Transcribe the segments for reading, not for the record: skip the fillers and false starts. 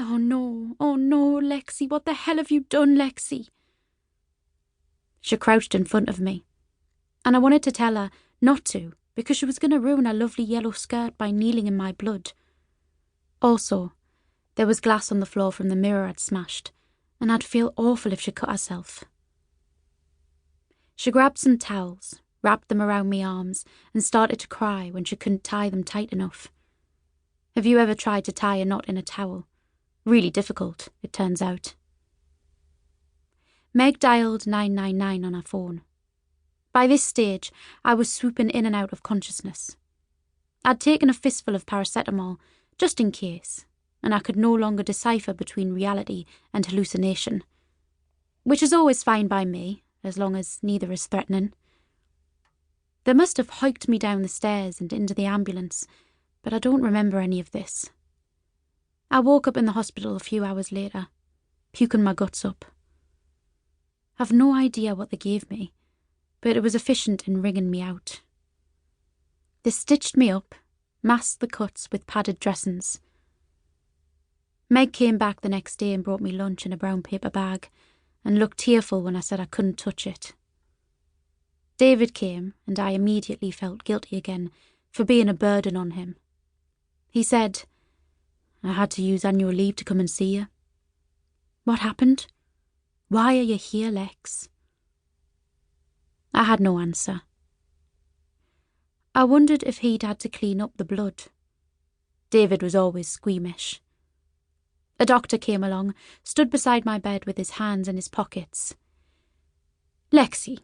Oh no, Lexi, what the hell have you done, Lexi? She crouched in front of me, and I wanted to tell her not to, because she was going to ruin her lovely yellow skirt by kneeling in my blood. Also, there was glass on the floor from the mirror I'd smashed, and I'd feel awful if she cut herself. She grabbed some towels, wrapped them around my arms, and started to cry when she couldn't tie them tight enough. Have you ever tried to tie a knot in a towel? Really difficult, it turns out. Meg dialed 999 on her phone. By this stage, I was swooping in and out of consciousness. I'd taken a fistful of paracetamol, just in case, and I could no longer decipher between reality and hallucination, which is always fine by me, as long as neither is threatening. They must have hiked me down the stairs and into the ambulance, but I don't remember any of this. I woke up in the hospital a few hours later, puking my guts up. I've no idea what they gave me, but it was efficient in wringing me out. They stitched me up, masked the cuts with padded dressings. Meg came back the next day and brought me lunch in a brown paper bag, and looked tearful when I said I couldn't touch it. David came, and I immediately felt guilty again for being a burden on him. He said, "I had to use annual leave to come and see you." "What happened? Why are you here, Lex?" I had no answer. I wondered if he'd had to clean up the blood. David was always squeamish. A doctor came along, stood beside my bed with his hands in his pockets. "Lexi,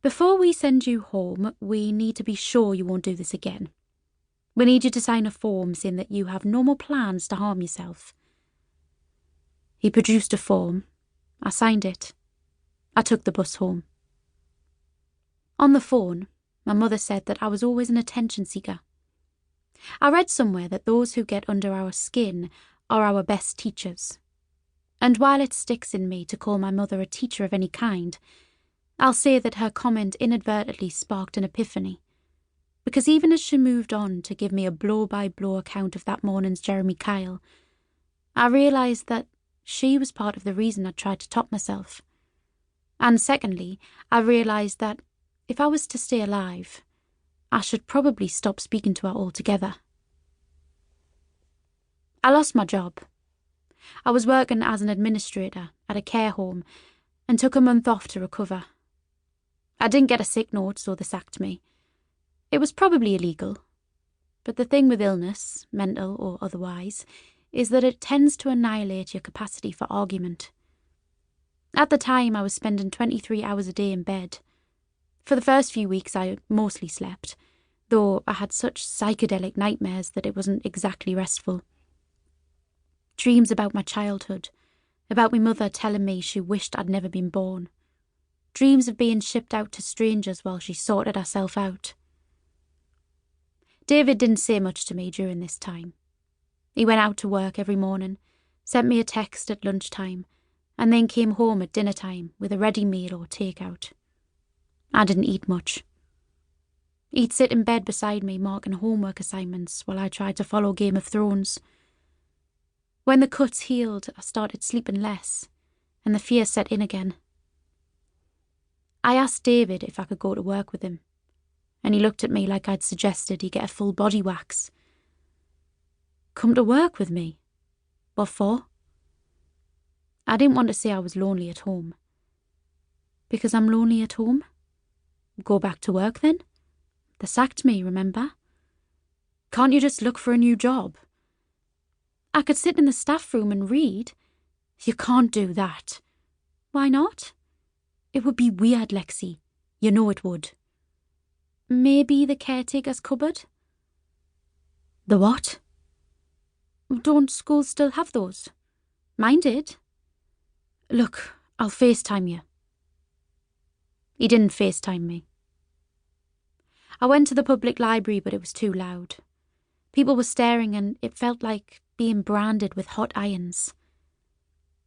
before we send you home, we need to be sure you won't do this again. We need you to sign a form saying that you have no more plans to harm yourself." He produced a form. I signed it. I took the bus home. On the phone, my mother said that I was always an attention seeker. I read somewhere that those who get under our skin are our best teachers. And while it sticks in me to call my mother a teacher of any kind, I'll say that her comment inadvertently sparked an epiphany. Because even as she moved on to give me a blow-by-blow account of that morning's Jeremy Kyle, I realised that she was part of the reason I tried to top myself. And secondly, I realised that if I was to stay alive, I should probably stop speaking to her altogether. I lost my job. I was working as an administrator at a care home and took a month off to recover. I didn't get a sick note, so they sacked me. It was probably illegal, but the thing with illness, mental or otherwise, is that it tends to annihilate your capacity for argument. At the time, I was spending 23 hours a day in bed. For the first few weeks, I mostly slept, though I had such psychedelic nightmares that it wasn't exactly restful. Dreams about my childhood, about my mother telling me she wished I'd never been born. Dreams of being shipped out to strangers while she sorted herself out. David didn't say much to me during this time. He went out to work every morning, sent me a text at lunchtime, and then came home at dinner time with a ready meal or takeout. I didn't eat much. He'd sit in bed beside me marking homework assignments while I tried to follow Game of Thrones. When the cuts healed, I started sleeping less, and the fear set in again. I asked David if I could go to work with him, and he looked at me like I'd suggested he get a full body wax. "Come to work with me? What for?" I didn't want to say I was lonely at home. "Because I'm lonely at home? Go back to work then? They sacked me, remember? Can't you just look for a new job?" "I could sit in the staff room and read." "You can't do that." "Why not?" "It would be weird, Lexi. You know it would." "Maybe the caretaker's cupboard?" "The what?" "Don't schools still have those? Mine did." "Look, I'll FaceTime you." He didn't FaceTime me. I went to the public library, but it was too loud. People were staring and it felt like being branded with hot irons.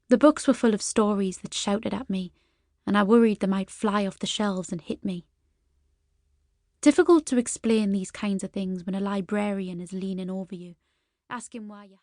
The books were full of stories that shouted at me, and I worried they might fly off the shelves and hit me. Difficult to explain these kinds of things when a librarian is leaning over you, asking why you...